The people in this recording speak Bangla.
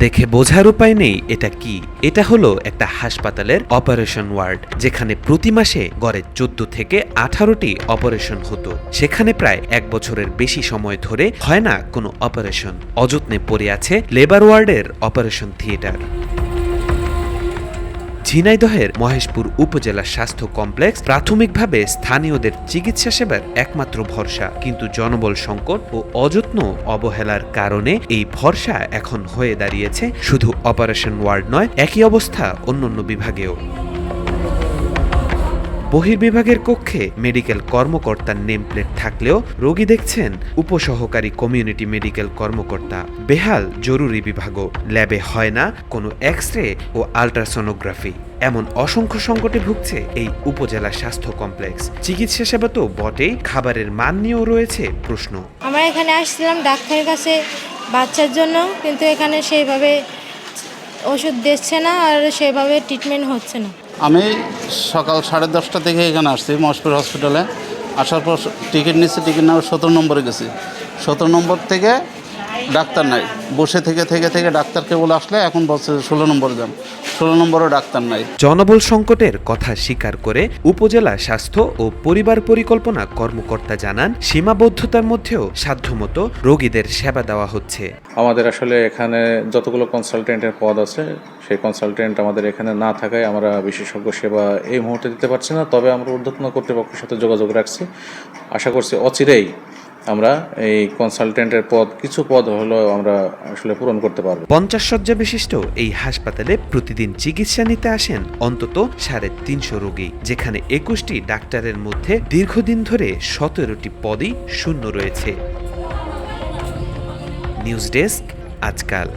দেখে বোঝার উপায় নেই এটা কি। এটা হলো একটা হাসপাতালের অপারেশন ওয়ার্ড, যেখানে প্রতি মাসে গড়ে 14 থেকে 18টি অপারেশন হতো। সেখানে প্রায় 1 বছরের বেশি সময় ধরে হয় না কোনো অপারেশন। অযত্নে পড়ে আছে লেবার ওয়ার্ডের অপারেশন থিয়েটার। ঝিনাইদহের মহেশপুর উপজেলা স্বাস্থ্য কমপ্লেক্স প্রাথমিকভাবে স্থানীয়দের চিকিৎসা সেবার একমাত্র ভরসা, কিন্তু জনবল সংকট ও অযত্ন অবহেলার কারণে এই ভরসা এখন হয়ে দাঁড়িয়েছে শুধু অপারেশন ওয়ার্ড নয়, একই অবস্থা অন্যান্য বিভাগেও। বহির্বিভাগের কক্ষে মেডিকেল কর্মকর্তার নেম প্লেট থাকলেও রোগী দেখছেন উপসহকারী কমিউনিটি মেডিকেল কর্মকর্তা। বেহাল জরুরি বিভাগও, ল্যাবে হয় না কোনো এক্স রে ও আল্ট্রাসোনোগ্রাফি। এমন অসংখ্য সংকটে ভুগছে এই উপজেলা স্বাস্থ্য কমপ্লেক্স। চিকিৎসা সেবা তো বটেই, খাবারের মান নিয়েও রয়েছে প্রশ্ন। আমরা এখানে আসছিলাম ডাক্তারের কাছে বাচ্চার জন্য, কিন্তু এখানে সেইভাবে ওষুধ দিচ্ছে না আর সেভাবে ট্রিটমেন্ট হচ্ছে না। আমি সকাল 10:30 থেকে এখানে আসছি মহেশপুর হসপিটালে। আসার পর টিকিট নিচ্ছি, টিকিট নেওয়ার 17 নম্বরে গেছি। 17 নম্বর থেকে ডাক্তার নাই, বসে থেকে ডাক্তারকে বলে আসলে এখন বলছে 16 নম্বরে যান। 16 নম্বরও ডাক্তার নাই। জনবল সংকটের কথা স্বীকার করে উপজেলা স্বাস্থ্য ও পরিবার পরিকল্পনা কর্মকর্তা জানান, সীমাবদ্ধতার মধ্যেও সাধ্যমতো রোগীদের সেবা দেওয়া হচ্ছে। আমাদের আসলে এখানে যতগুলো কনসালটেন্টের পদ আছে, সেই কনসালটেন্ট আমাদের এখানে না থাকায় আমরা বিশেষজ্ঞ সেবা এই মুহূর্তে দিতে পারছি না। তবে আমরা ঊর্ধ্বতন কর্তৃপক্ষের সাথে যোগাযোগ রাখছি। আশা করছি অচিরেই আমরা এই কনসালটেন্টের কিছু পদ হলো আমরা আসলে পূরণ করতে পারবো। 50 শয্যা বিশিষ্ট এই হাসপাতালে প্রতিদিন চিকিৎসা নিতে আসেন অন্তত 350 রোগী, যেখানে 21টি ডাক্তারের মধ্যে দীর্ঘদিন ধরে 17টি পদই শূন্য রয়েছে। নিউজ ডেস্ক, আজকাল।